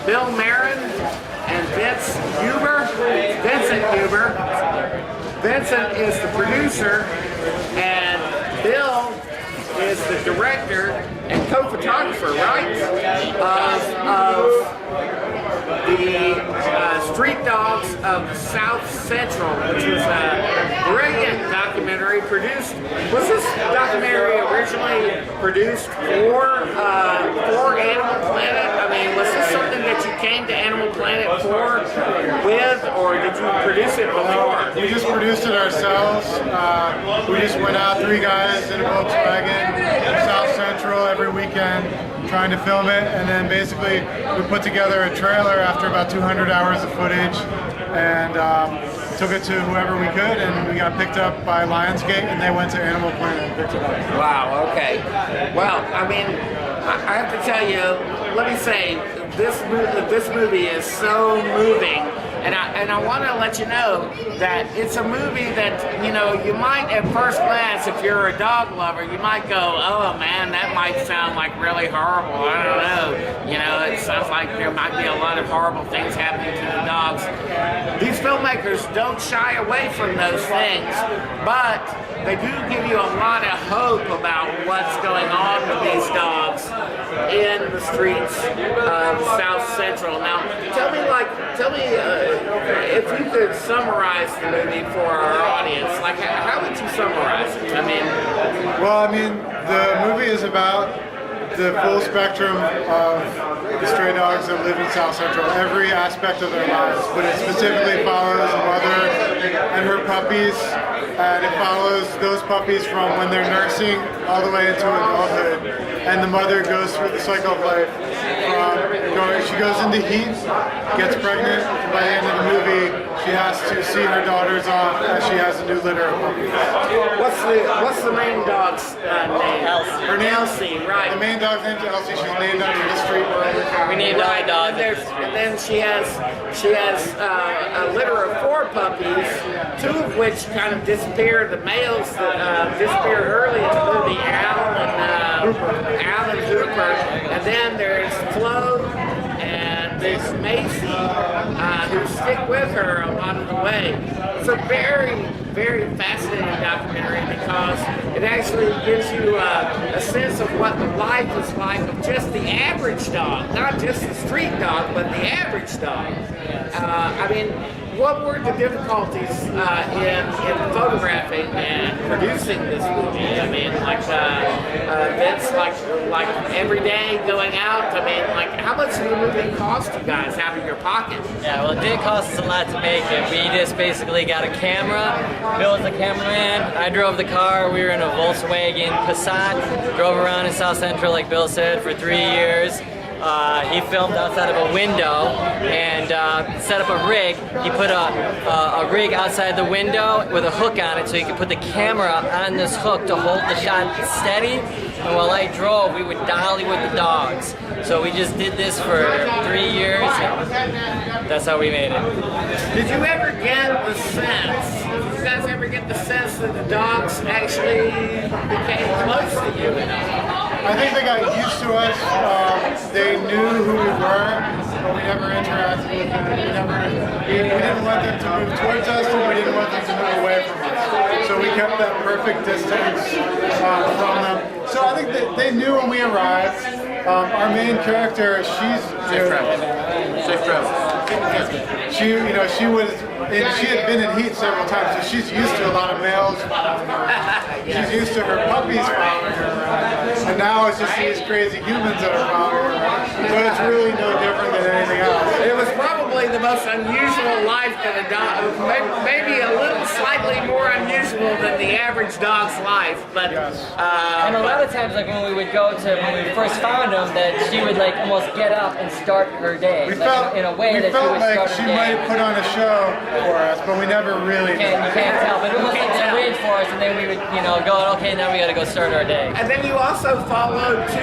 Bill Marin and Vincent Huber. Vincent is the producer, and Bill is the director and co-photographer, right? Of the Street Dogs of South Central, which was a brilliant documentary produced. Was this documentary originally produced for Animal Planet? I mean, was this something that you came to Animal Planet with, or did you produce it before? We just produced it ourselves. We just went out, 3 guys in a Volkswagen, South Central every weekend, trying to film it, and then basically we put together a trailer after about 200 hours of footage, and took it to whoever we could, and we got picked up by Lionsgate, and they went to Animal Planet and picked it up. Wow, okay. Well, I mean, I have to tell you, let me say, this movie is so moving. And I want to let you know that it's a movie that, you know, you might at first glance, if you're a dog lover, you might go, oh man, that might sound like really horrible. I don't know. You know, it sounds like there might be a lot of horrible things happening to the dogs. These filmmakers don't shy away from those things, but they do give you a lot of hope about what's going on with these dogs in the streets of South Central. Now, tell me if you could summarize the movie for our audience, like how would you summarize it? I mean, the movie is about the full spectrum of the stray dogs that live in South Central, every aspect of their lives, but it specifically follows a mother and her puppies, and it follows those puppies from when they're nursing all the way into adulthood, and the mother goes through the cycle of life. She goes into heat, gets pregnant, and by the end of the movie, she has to see her daughters off as she has a new litter of puppies. What's the main dog's name? Elsie. Her name, Elsie, right. The main dog's name's Elsie. She's named after the street where We named our dog. And then she has a litter of 4 puppies, 2 of which kind of disappear. The males that disappeared early in the movie, Al and Hooper, and then there's Flo and there's Macy, who stick with her a lot of the way. It's a very, very fascinating documentary because it actually gives you a sense of what life is like of just the average dog, not just the street dog, but the average dog. I mean, what were the difficulties in photographing and producing this movie? I mean, like Vince, like every day going out. I mean, like how much did the movie cost you guys out of your pocket? Yeah, well, it did cost us a lot to make it. We just basically got a camera. Bill was the cameraman. I drove the car. We were in a Volkswagen Passat. Drove around in South Central, like Bill said, for 3 years. He filmed outside of a window and set up a rig. He put a rig outside the window with a hook on it so he could put the camera on this hook to hold the shot steady. And while I drove, we would dolly with the dogs. So we just did this for 3 years, and that's how we made it. Did you ever get the sense, did you guys ever get the sense that the dogs actually became close to you? I think they got used to us. They knew who we were, but we never interacted with them. We didn't want them to move towards us, and we didn't want them to move away from us. So we kept that perfect distance from them. So I think that they knew when we arrived. Our main character, she's Safe travel. she had been in heat several times, so she's used to a lot of males following her around. She's used to her puppies following her around. And now it's just these crazy humans that are following her around. So it's really no different than anything else. It was probably the most unusual life that a dog, maybe a little slightly more unusual than the average dog's life, but And a lot of times, like when we would go to, when we first found him, that she would like almost get up and start her day. We like, felt, in a way we that felt she would like start she her day. might put on a show for us, but we never really You can't tell, but it was like a bridge for us, and then we would, go, okay, now we got to go start our day. And then you also followed 2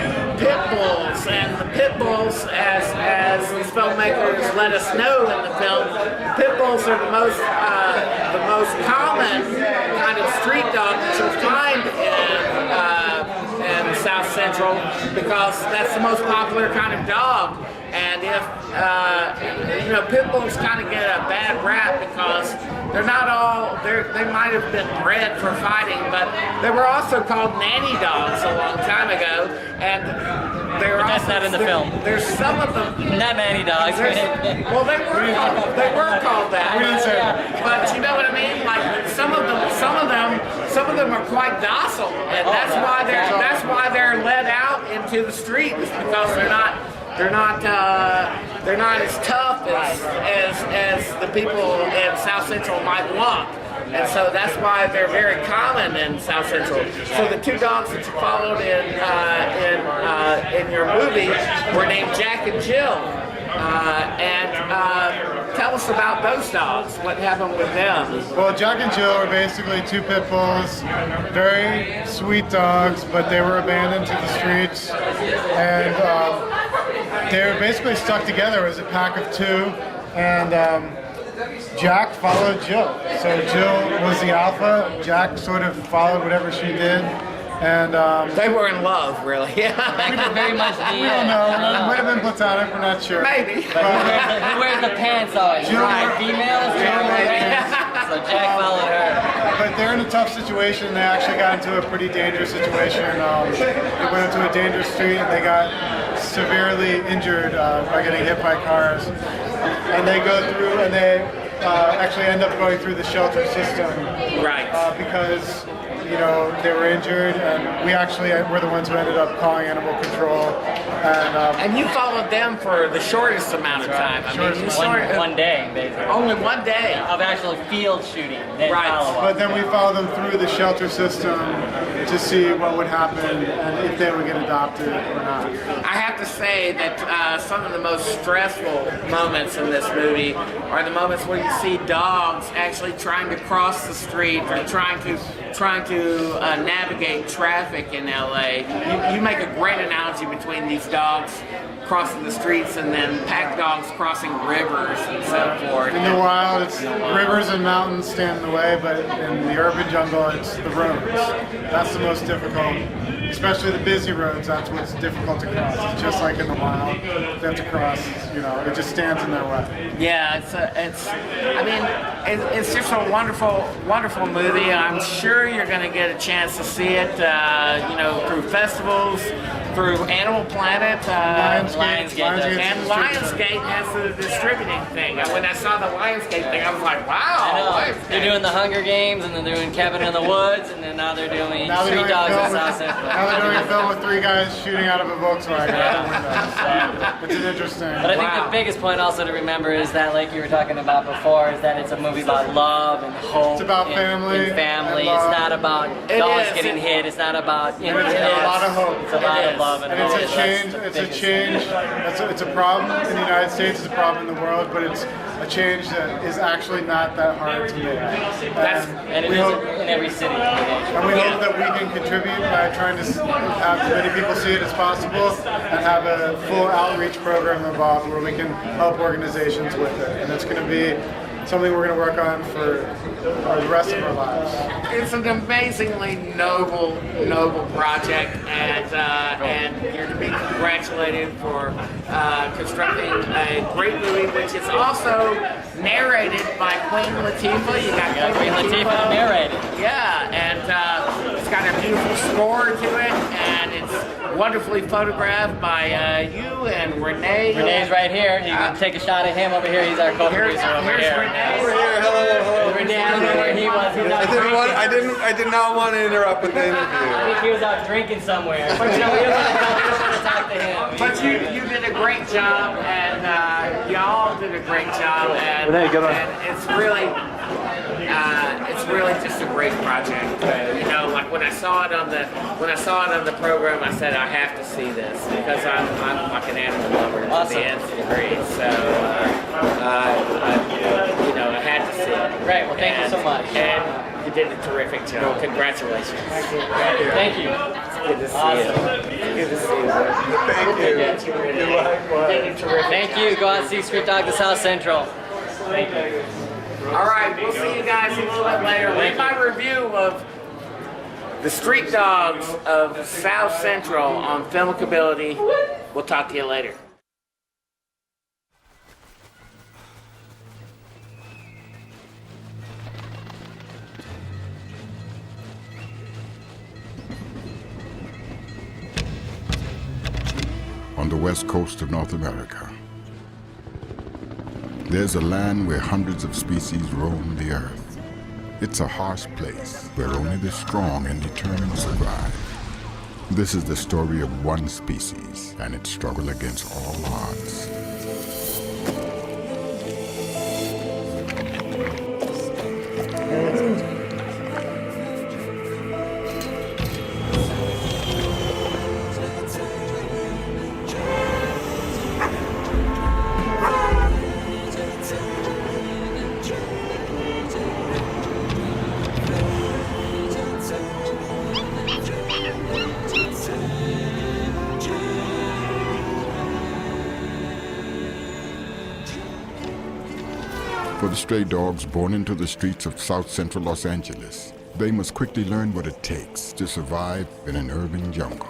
pit bulls, and the pit bulls, as these filmmakers let us know in the film, pit bulls are the most common kind of street dog that you'll find in South Central. Central because that's the most popular kind of dog. And if, you know, pit bulls kind of get a bad rap because they're not all, they might have been bred for fighting, but they were also called nanny dogs a long time ago. And they're But that's also, not in the film. There's some of them. Not many dogs. Well, they were called that. We didn't say that. But you know what I mean? Like some of them are quite docile, and that's why they're let out into the street, is because they're not as tough as the people in South Central might want. And so that's why they're very common in South Central. So the two dogs that you followed in your movie were named Jack and Jill. Tell us about those dogs. What happened with them? Well, Jack and Jill were basically two pit bulls, very sweet dogs, but they were abandoned to the streets, and they were basically stuck together as a pack of two, and Jack followed Jill. So Jill was the alpha, Jack sort of followed whatever she did, and They were in love, really. Very much the. we don't know, it might have been platonic, we're not sure. Maybe. Who wears the pants always? Jill- Right, females. Jill wears pants. So Jack followed her. But they're in a tough situation. They actually got into a pretty dangerous situation. They went into a dangerous street and they got severely injured by getting hit by cars. And they go through and they actually end up going through the shelter system. Right. Because, you know, they were injured, and we actually were the ones who ended up calling animal control. And you followed them for the shortest amount of time. I mean, you One day, basically. only one day. Of actual field shooting. Then Right. follow-up. But then we followed them through the shelter system to see what would happen and if they would get adopted or not. I have to say that some of the most stressful moments in this movie are the moments where you see dogs actually trying to cross the street or trying to navigate traffic in LA. You make a great analogy between these dogs crossing the streets and then pack dogs crossing rivers and so forth. In the wild, it's rivers and mountains stand in the way, but in the urban jungle, it's the roads. That's the most difficult, especially the busy roads. That's what's difficult to cross. It's just like in the wild, they have to cross. You know, it just stands in their way. Yeah, it's just a wonderful movie. I'm sure you're going to get a chance to see it, you know, through festivals, through Animal Planet, Lionsgate and Lionsgate has the distributing thing. And when I saw the Lionsgate thing, I was like, wow. I know. Lionsgate. They're doing the Hunger Games, and then they're doing Cabin in the Woods, and then now they're doing Now they're Street doing a Dogs in film South with- Central. now they're doing a film with three guys shooting out of a Volkswagen out the window. It's an interesting. But I think Wow. the biggest point also to remember is that, like you were talking about before, is that it's a movie about love and hope. It's about and- family and family. and love. It's not about It dogs is. getting hit. It's not about And it's a lot of hope. It's a lot It of is. love and And hope. it's a That's change. the It's a biggest change. It's a problem in the United States. It's a problem in the world, but it's a change that is actually not that hard to make. And it we is hope, in every city. and we hope that we can contribute by trying to have as many people see it as possible, and have a full outreach program involved where we can help organizations with it. And it's going to be something we're going to work on for the rest of our lives. It's an amazingly noble project, and you're to be congratulated for constructing a great movie, which is also narrated by Queen Latifah. You got Queen Latifah to narrate it. Yeah, and it's got a beautiful score to it, and it's wonderfully photographed by you and Renee. Renee's right here. You can take a shot of him over here. He's our co-producer over Here's here. Renee. Over here, hello. Renee, I don't know where he was. He was out drinking. I did not want to interrupt with the I interview. think he was out drinking somewhere. But you know, we don't want to talk to him. But you did a great job, and y'all did a great job, and it's really just a great project. You know, like when I saw it on the program, I said I have to see this because I'm like an animal lover to Awesome. the nth degree. So you know, I had to see it. Great. Well, thank you so much. And you did a terrific job. Congratulations. Thank you. Good to see Awesome. you. Good to see you. Thank you. You likewise. You did a terrific Thank you. Go out and see Street Dog to South Central. Thank you. All right, we'll see you guys a little bit later. Read my review of The Street Dogs of South Central on Filmicability. We'll talk to you later. On the west coast of North America, there's a land where hundreds of species roam the earth. It's a harsh place where only the strong and determined survive. This is the story of one species and its struggle against all odds. For the stray dogs born into the streets of South Central Los Angeles, they must quickly learn what it takes to survive in an urban jungle.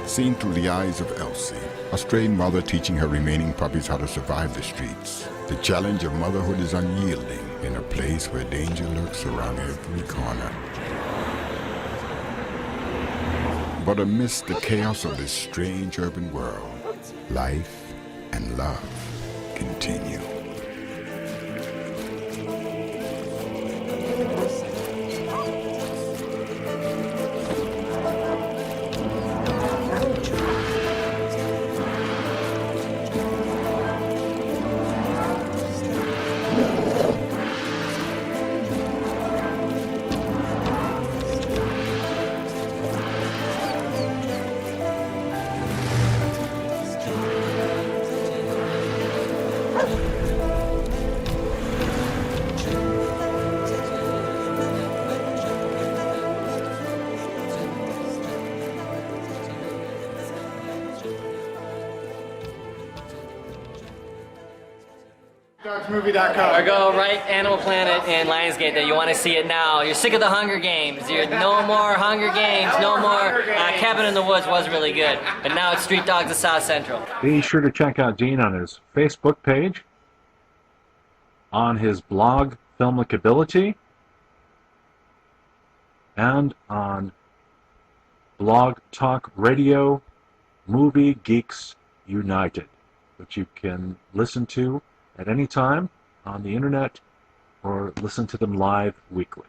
Seen through the eyes of Elsie, a stray mother teaching her remaining puppies how to survive the streets. The challenge of motherhood is unyielding in a place where danger lurks around every corner. But amidst the chaos of this strange urban world, life and love continue. Dogsmovie.com. Or go right Animal Planet and Lionsgate that you want to see it now. You're sick of the Hunger Games. You're no more Hunger Games, no more Cabin in the Woods was really good. But now it's Street Dogs of South Central. Be sure to check out Dean on his Facebook page, on his blog Filmicability, and on Blog Talk Radio Movie Geeks United, which you can listen to at any time on the internet or listen to them live weekly.